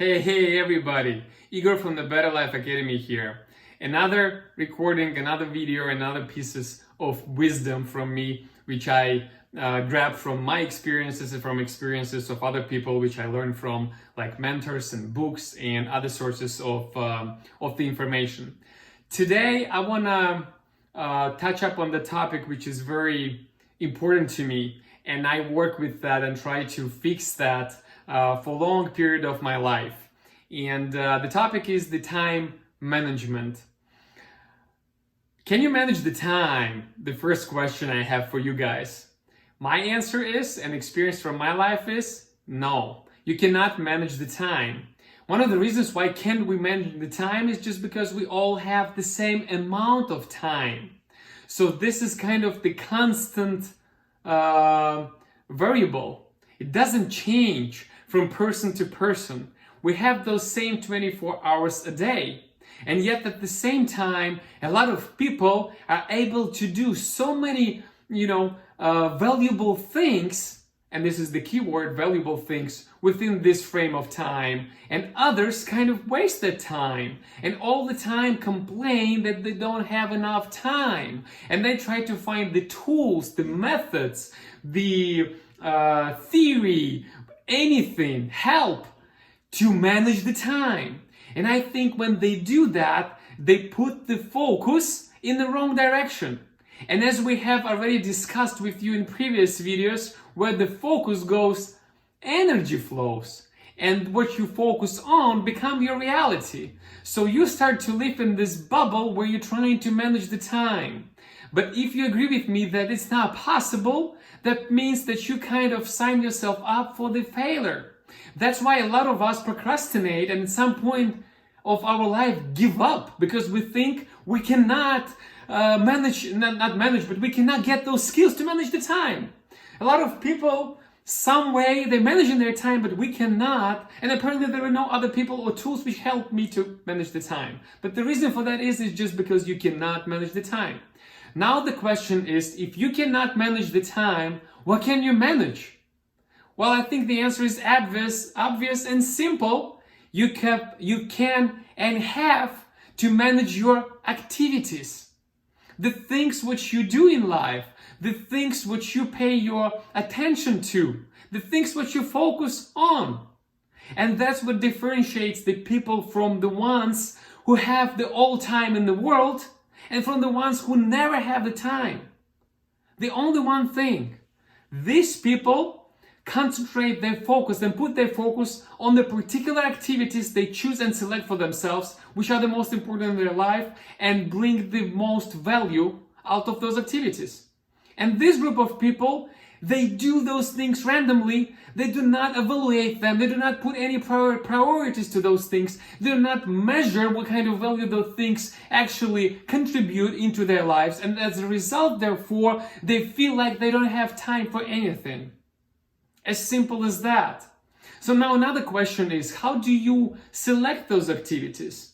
Hey everybody, Igor from the Better Life Academy here. Another recording, another video, another pieces of wisdom from me, which I grabbed from my experiences and from experiences of other people, which I learned from like mentors and books and other sources of the information. Today, I wanna touch up on the topic which is very important to me, and I work with that and try to fix that for a long period of my life. And the topic is the time management. Can you manage the time? The first question I have for you guys. My answer is, and experience from my life is, no. You cannot manage the time. One of the reasons why can't we manage the time is just because we all have the same amount of time. So this is kind of the constant variable. It doesn't change from person to person. We have those same 24 hours a day. And yet at the same time, a lot of people are able to do so many, valuable things, and this is the key word, valuable things, within this frame of time. And others kind of waste their time and all the time complain that they don't have enough time. And they try to find the tools, the methods, the theory, anything, help to manage the time. And I think when they do that, they put the focus in the wrong direction. And as we have already discussed with you in previous videos, where the focus goes, energy flows. And what you focus on becomes your reality. So you start to live in this bubble where you're trying to manage the time. But if you agree with me that it's not possible, that means that you kind of sign yourself up for the failure. That's why a lot of us procrastinate and at some point of our life give up, because we think we cannot but we cannot get those skills to manage the time. A lot of people, some way, they're managing their time, but we cannot. And apparently there are no other people or tools which help me to manage the time. But the reason for that is just because you cannot manage the time. Now the question is, if you cannot manage the time, what can you manage? Well, I think the answer is obvious and simple. You can and have to manage your activities. The things which you do in life, the things which you pay your attention to, the things which you focus on. And that's what differentiates the people from the ones who have the all time in the world and from the ones who never have the time. The only one thing, these people concentrate their focus and put their focus on the particular activities they choose and select for themselves, which are the most important in their life and bring the most value out of those activities. And this group of people, they do those things randomly. They do not evaluate them. They do not put any priorities to those things. They do not measure what kind of value those things actually contribute into their lives. And as a result, therefore, they feel like they don't have time for anything. As simple as that. So now another question is, how do you select those activities?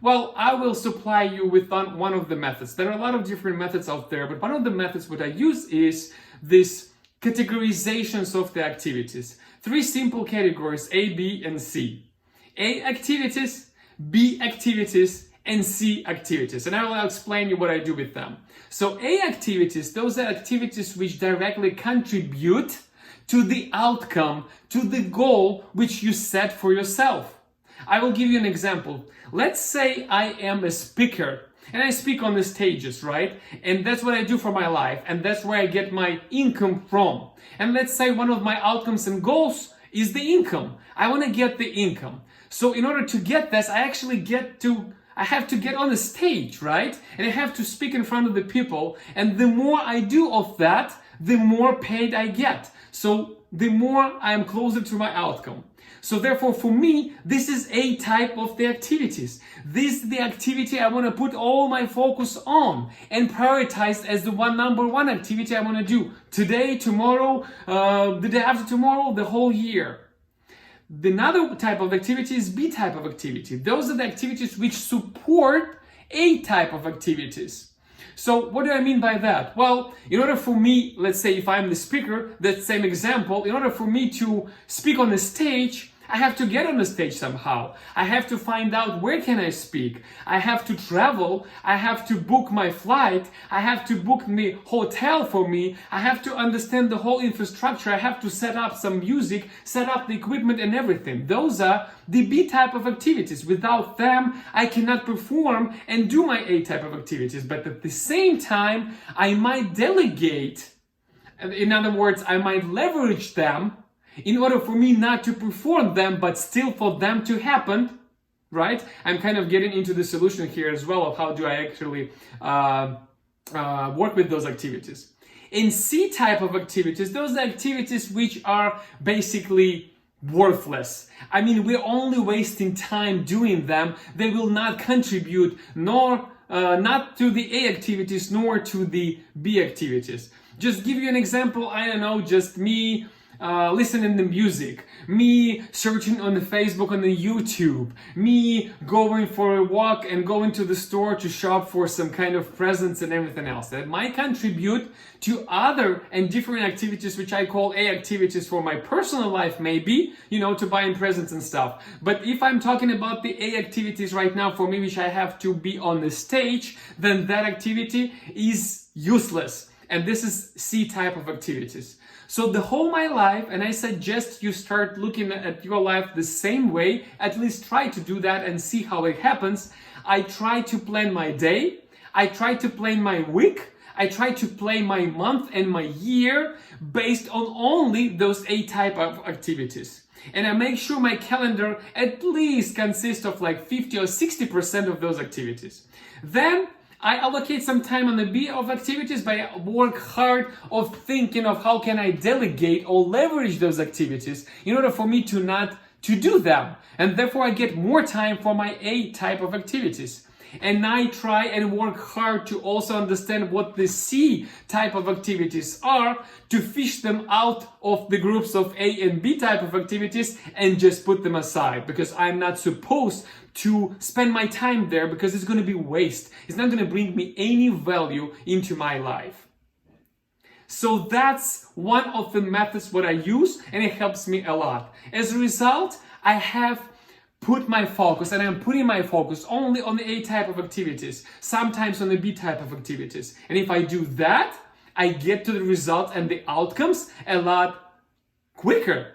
Well, I will supply you with one of the methods. There are a lot of different methods out there, but one of the methods what I use is this categorizations of the activities. 3 simple categories, A, B, and C. A activities, B activities, and C activities. And I will explain you what I do with them. So A activities, those are activities which directly contribute to the outcome, to the goal which you set for yourself. I will give you an example. Let's say I am a speaker and I speak on the stages, right? And that's what I do for my life, and that's where I get my income from. And let's say one of my outcomes and goals is the income. I want to get the income. So in order to get this, I have to get on the stage, right? And I have to speak in front of the people. And the more I do of that, the more paid I get. So the more I am closer to my outcome. So therefore, for me, this is a type of the activities. This is the activity I want to put all my focus on and prioritize as the number one activity I want to do today, tomorrow, the day after tomorrow, the whole year. Another type of activity is B type of activity. Those are the activities which support A type of activities. So what do I mean by that? Well, in order for me, let's say if I'm the speaker, that same example, in order for me to speak on the stage, I have to get on the stage somehow. I have to find out where can I speak. I have to travel. I have to book my flight. I have to book the hotel for me. I have to understand the whole infrastructure. I have to set up some music, set up the equipment and everything. Those are the B type of activities. Without them, I cannot perform and do my A type of activities. But at the same time, I might delegate. In other words, I might leverage them in order for me not to perform them, but still for them to happen, right? I'm kind of getting into the solution here as well of how do I actually work with those activities. In C type of activities, those are activities which are basically worthless. I mean, we're only wasting time doing them. They will not contribute nor not to the A activities nor to the B activities. Just give you an example, I don't know, just me listening to music, me searching on the Facebook, on the YouTube, me going for a walk and going to the store to shop for some kind of presents and everything else. That might contribute to other and different activities, which I call A activities for my personal life, maybe, to buying presents and stuff. But if I'm talking about the A activities right now for me, which I have to be on the stage, then that activity is useless. And this is C type of activities. So the whole my life, and I suggest you start looking at your life the same way, at least try to do that and see how it happens. I try to plan my day, I try to plan my week, I try to plan my month and my year based on only those A type of activities. And I make sure my calendar at least consists of like 50 or 60% of those activities. Then I allocate some time on the B of activities, but I work hard of thinking of how can I delegate or leverage those activities in order for me to do them. And therefore I get more time for my A type of activities. And I try and work hard to also understand what the C type of activities are, to fish them out of the groups of A and B type of activities and just put them aside, because I'm not supposed to spend my time there, because it's going to be waste. It's not going to bring me any value into my life. So that's one of the methods what I use, and it helps me a lot. As a result, I have put my focus, and I'm putting my focus only on the A type of activities, sometimes on the B type of activities. And if I do that, I get to the results and the outcomes a lot quicker.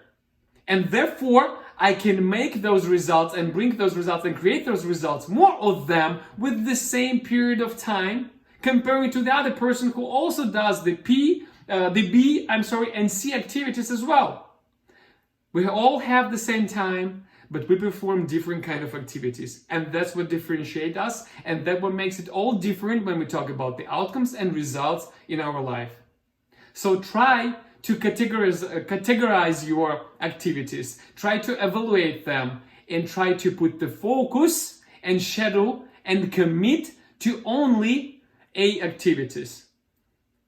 And therefore, I can make those results and bring those results and create those results, more of them, with the same period of time, comparing to the other person who also does the B, and C activities as well. We all have the same time, but we perform different kind of activities, and that's what differentiates us, and that's what makes it all different when we talk about the outcomes and results in our life. So try to categorize your activities, try to evaluate them, and try to put the focus and schedule and commit to only A activities,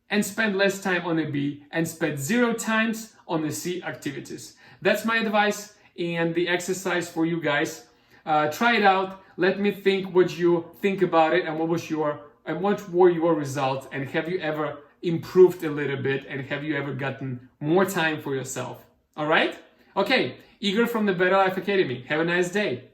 and spend less time on the B and spend 0 times on the C activities. That's my advice and the exercise for you guys. Try it out. Let me think what you think about it, and what were your results, and have you ever improved a little bit, and have you ever gotten more time for yourself? All right? Okay, Igor from the Better Life Academy. Have a nice day.